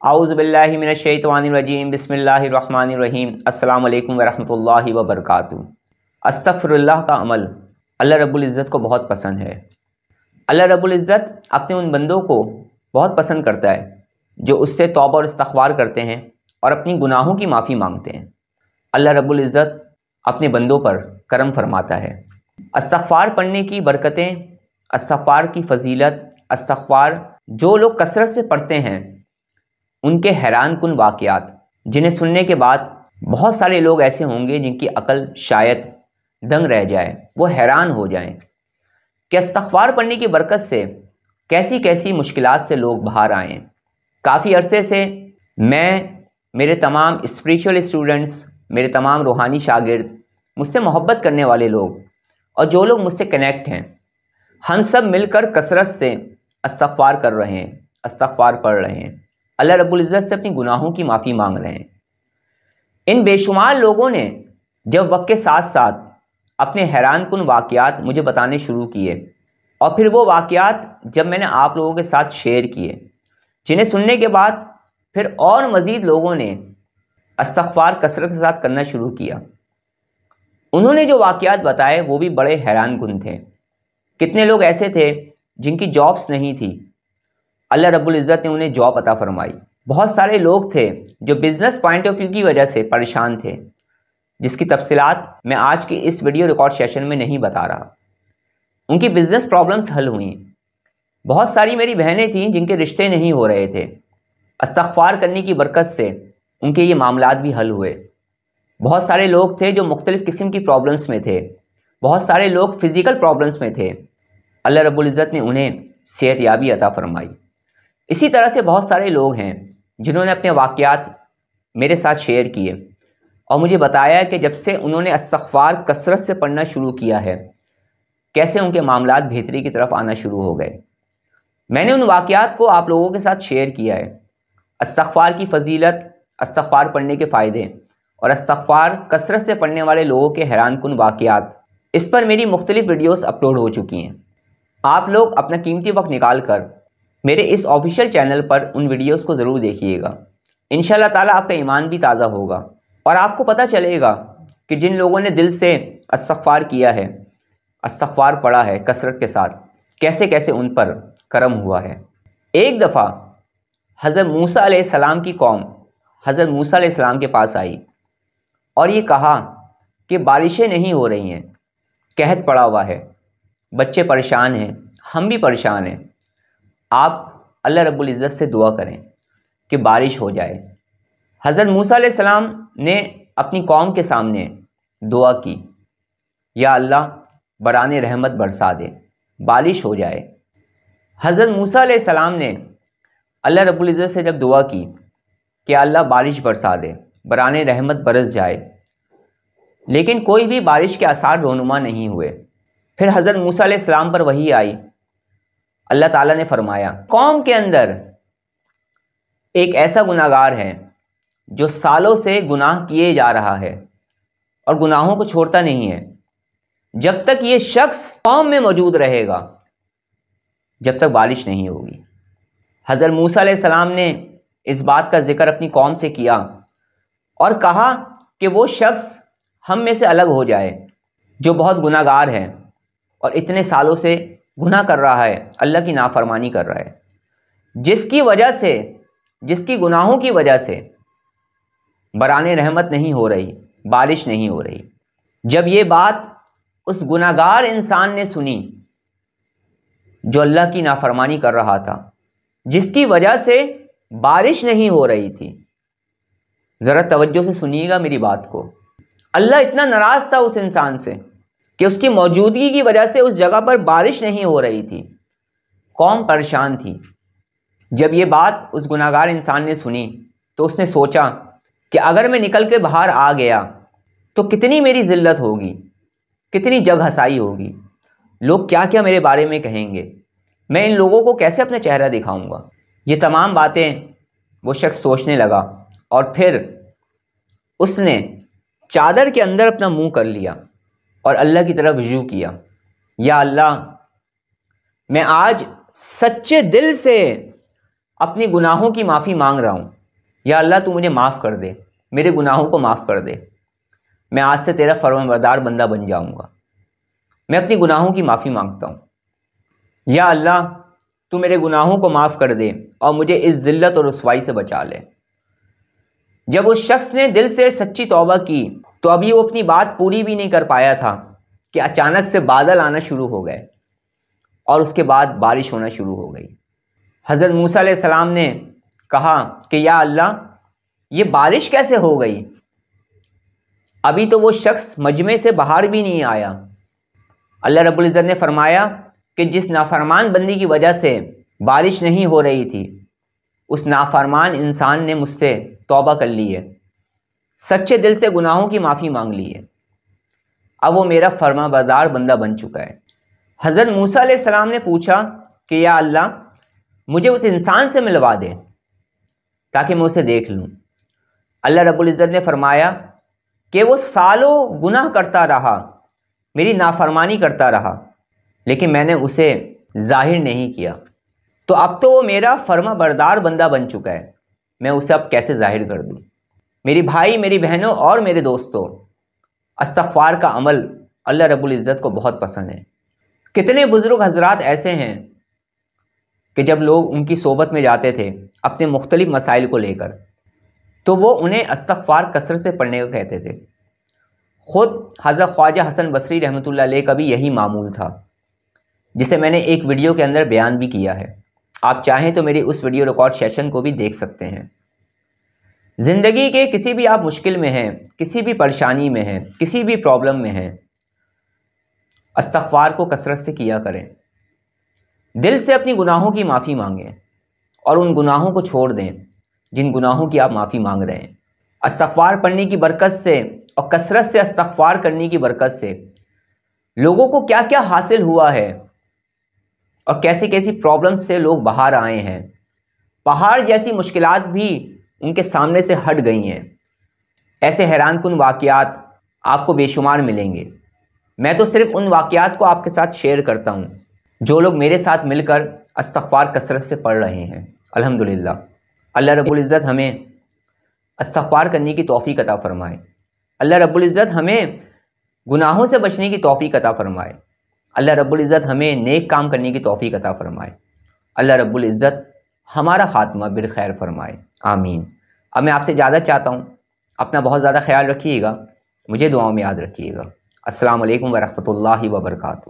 आऊज़ु बिल्लाहि मिनश्शैतानिर्रजीम बिस्मिल्लाहिर्रहमानिर्रहीम अस्सलामु अलैकुम वरहमतुल्लाहि वबरकातुहू। अस्तग़फ़िरुल्लाह का अमल अल्लाह रब्बुल इज़्ज़त को बहुत पसंद है। अल्लाह रब्बुल इज़्ज़त अपने उन बंदों को बहुत पसंद करता है जो उससे तौबा और इस्तिग़फ़ार करते हैं और अपनी गुनाहों की माफ़ी मांगते हैं। अल्लाह रब्बुल इज़्ज़त अपने बंदों पर करम फरमाता है। इस्तिग़फ़ार पढ़ने की बरकतें, इस्तिग़फ़ार की फ़जीलत, इस्तिग़फ़ार जो लोग कसरत से पढ़ते हैं उनके हैरान कुन वाक़यात जिन्हें सुनने के बाद बहुत सारे लोग ऐसे होंगे जिनकी अकल शायद दंग रह जाए, वो हैरान हो जाएं कि इस्तिग़फ़ार पढ़ने की बरकत से कैसी कैसी मुश्किलात से लोग बाहर आएँ। काफ़ी अरसे से मैं, मेरे तमाम स्पिरिचुअल स्टूडेंट्स, मेरे तमाम रूहानी शागिर्द, मुझसे मोहब्बत करने वाले लोग और जो लोग मुझसे कनेक्ट हैं, हम सब मिलकर कसरत से इस्तिग़फ़ार कर रहे हैं, इस्तिग़फ़ार पढ़ रहे हैं, अल्लाह रब्बुल इज़्ज़त से अपनी गुनाहों की माफ़ी मांग रहे हैं। इन बेशुमार लोगों ने जब वक्त के साथ साथ अपने हैरान कुन वाक़यात मुझे बताने शुरू किए और फिर वो वाक़यात जब मैंने आप लोगों के साथ शेयर किए, जिन्हें सुनने के बाद फिर और मज़ीद लोगों ने इस्तिग़फ़ार कसरत के साथ करना शुरू किया। उन्होंने जो वाक़यात बताए वो भी बड़े हैरान कुन थे। कितने लोग ऐसे थे जिनकी जॉब्स नहीं थी, अल्लाह रब्बुल इज़्ज़त ने उन्हें जॉब अता फरमाई। बहुत सारे लोग थे जो बिज़नेस पॉइंट ऑफ व्यू की वजह से परेशान थे, जिसकी तफसीलात मैं आज की इस वीडियो रिकॉर्ड सेशन में नहीं बता रहा। उनकी बिज़नेस प्रॉब्लम्स हल हुई। बहुत सारी मेरी बहनें थीं जिनके रिश्ते नहीं हो रहे थे, इस्तिग़फ़ार करने की बरकत से उनके ये मामलात भी हल हुए। बहुत सारे लोग थे जो मुख्तलिफ़ किस्म की प्रॉब्लम्स में थे, बहुत सारे लोग फ़िज़िकल प्रॉब्लम्स में थे, अल्लाह रब्बुल इज़्ज़त ने उन्हें सेहतयाबी अता फ़रमाई। इसी तरह से बहुत सारे लोग हैं जिन्होंने अपने वाक़यात मेरे साथ शेयर किए और मुझे बताया कि जब से उन्होंने इस्तिग़फ़ार कसरत से पढ़ना शुरू किया है, कैसे उनके मामलात बेहतरी की तरफ आना शुरू हो गए। मैंने उन वाक़यात को आप लोगों के साथ शेयर किया है। इस्तिग़फ़ार की फ़जीलत, इस्तिग़फ़ार पढ़ने के फ़ायदे और इस्तिग़फ़ार कसरत से पढ़ने वाले लोगों के हैरान कुन वाक़यात, इस पर मेरी मुख्तलिफ़ वीडियोस अपलोड हो चुकी हैं। आप लोग अपना कीमती वक्त निकाल कर मेरे इस ऑफिशियल चैनल पर उन वीडियोस को ज़रूर देखिएगा। इंशाअल्लाह ताला आपका ईमान भी ताज़ा होगा और आपको पता चलेगा कि जिन लोगों ने दिल से इस्तिग़फ़ार किया है, इस्तिग़फ़ार पढ़ा है कसरत के साथ, कैसे कैसे उन पर करम हुआ है। एक दफ़ा हज़रत मूसा अलैहिस्सलाम की कौम हज़रत मूसा अलैहिस्सलाम के पास आई और ये कहा कि बारिशें नहीं हो रही हैं, कहत पड़ा हुआ है, बच्चे परेशान हैं, हम भी परेशान हैं, आप अल्लाह रब्बुल इज़्ज़त से दुआ करें कि बारिश हो जाए। हज़रत मूसा अलैहिस्सलाम ने अपनी कौम के सामने दुआ की, या अल्लाह बराने रहमत बरसा दे, बारिश हो जाए। हज़रत मूसा अलैहिस्सलाम ने अल्लाह रब्बुल इज़्ज़त से जब दुआ की कि अल्लाह बारिश बरसा दे, बराने रहमत बरस जाए, लेकिन कोई भी बारिश के आसार रोनुमा नहीं हुए। फिर हज़रत मूसा अलैहिस्सलाम पर वही आई। अल्लाह ताला ने फरमाया, कौम के अंदर एक ऐसा गुनाहगार है जो सालों से गुनाह किए जा रहा है और गुनाहों को छोड़ता नहीं है। जब तक ये शख्स कौम में मौजूद रहेगा, जब तक बारिश नहीं होगी। हज़रत मूसा अलैहिस्सलाम ने इस बात का जिक्र अपनी कौम से किया और कहा कि वो शख्स हम में से अलग हो जाए जो बहुत गुनाहगार है और इतने सालों से गुनाह कर रहा है, अल्लाह की नाफरमानी कर रहा है, जिसकी वजह से, जिसकी गुनाहों की वजह से बराने रहमत नहीं हो रही, बारिश नहीं हो रही। जब ये बात उस गुनाहगार इंसान ने सुनी जो अल्लाह की नाफरमानी कर रहा था, जिसकी वजह से बारिश नहीं हो रही थी, ज़रा तवज्जो से सुनिएगा मेरी बात को। अल्लाह इतना नाराज़ था उस इंसान से कि उसकी मौजूदगी की वजह से उस जगह पर बारिश नहीं हो रही थी, कौम परेशान थी। जब ये बात उस गुनाहगार इंसान ने सुनी तो उसने सोचा कि अगर मैं निकल के बाहर आ गया तो कितनी मेरी ज़िल्लत होगी, कितनी जग हसाई होगी, लोग क्या क्या मेरे बारे में कहेंगे, मैं इन लोगों को कैसे अपना चेहरा दिखाऊंगा। ये तमाम बातें वो शख्स सोचने लगा और फिर उसने चादर के अंदर अपना मुंह कर लिया और अल्लाह की तरफ रुजू किया, या अल्लाह, मैं आज सच्चे दिल से اپنی گناہوں کی معافی مانگ رہا ہوں، یا اللہ تو مجھے معاف کر دے، میرے گناہوں کو معاف کر دے، میں آج سے تیرا فرمانبردار بندہ بن جاؤں گا۔ میں اپنی گناہوں کی معافی مانگتا ہوں، یا اللہ تو میرے گناہوں کو معاف کر دے اور مجھے اس ذلت اور رسوائی سے بچا لے۔ جب اس شخص نے دل سے سچی توبہ کی تو ابھی وہ اپنی بات پوری بھی نہیں کر پایا تھا کہ اچانک سے بادل آنا شروع ہو گئے اور اس کے بعد بارش ہونا شروع ہو گئی۔ حضرت موسیٰ علیہ السلام نے کہا کہ یا اللہ یہ بارش کیسے ہو گئی؟ ابھی تو وہ شخص مجمع سے باہر بھی نہیں آیا۔ اللہ رب العزت نے فرمایا کہ جس نافرمان بندی کی وجہ سے بارش نہیں ہو رہی تھی، اس نافرمان انسان نے مجھ سے توبہ کر لی ہے، سچے دل سے گناہوں کی معافی مانگ لی ہے، اب وہ میرا فرمانبردار بندہ بن چکا ہے۔ حضرت موسیٰ علیہ السلام نے پوچھا کہ یا اللہ مجھے اس انسان سے ملوا دے تاکہ میں اسے دیکھ لوں۔ اللہ رب العزت نے فرمایا کہ وہ سالوں گناہ کرتا رہا، میری نافرمانی کرتا رہا، لیکن میں نے اسے ظاہر نہیں کیا، تو اب تو وہ میرا فرما بردار بندہ بن چکا ہے، میں اسے اب کیسے ظاہر کر دوں؟ میری بھائی، میری بہنوں اور میرے دوستوں، استغفار کا عمل اللہ رب العزت کو بہت پسند ہے۔ کتنے بزرگ حضرات ایسے ہیں کہ جب لوگ ان کی صحبت میں جاتے تھے اپنے مختلف مسائل کو لے کر، تو وہ انہیں استغفار کثرت سے پڑھنے کو کہتے تھے۔ خود حضرت خواجہ حسن بصری رحمۃ اللہ علیہ کا بھی یہی معمول تھا، جسے میں نے ایک ویڈیو کے اندر بیان بھی کیا ہے۔ آپ چاہیں تو میری اس ویڈیو ریکارڈ سیشن کو بھی دیکھ سکتے ہیں۔ زندگی کے کسی بھی آپ مشکل میں ہیں، کسی بھی پریشانی میں ہیں، کسی بھی پرابلم میں ہیں، استغفار کو کثرت سے کیا کریں، دل سے اپنی گناہوں کی معافی مانگیں اور ان گناہوں کو چھوڑ دیں جن گناہوں کی آپ معافی مانگ رہے ہیں۔ استغفار پڑھنے کی برکت سے اور کثرت سے استغفار کرنے کی برکت سے لوگوں کو کیا کیا حاصل ہوا ہے اور کیسی کیسی پرابلمز سے لوگ باہر آئے ہیں۔ پہاڑ جیسی مشکلات بھی ان کے سامنے سے ہٹ گئی ہیں۔ ایسے حیران کن واقعات آپ کو بے شمار ملیں گے۔ میں تو صرف ان واقعات کو آپ کے ساتھ شیئر کرتا ہوں جو لوگ میرے ساتھ مل کر استغفار کثرت سے پڑھ رہے ہیں۔ الحمدللہ، اللہ رب العزت ہمیں استغفار کرنے کی توفیق عطا فرمائے۔ اللہ رب العزت ہمیں گناہوں سے بچنے کی توفیق عطا فرمائے۔ اللہ رب العزت ہمیں نیک کام کرنے کی توفیق عطا فرمائے۔ اللہ رب العزت ہمارا خاتمہ بالخیر فرمائے، آمین۔ اب میں آپ سے اجازت چاہتا ہوں، اپنا بہت زیادہ خیال رکھیے گا، مجھے دعاؤں میں یاد رکھیے گا۔ السلام علیکم ورحمۃ اللہ وبرکاتہ۔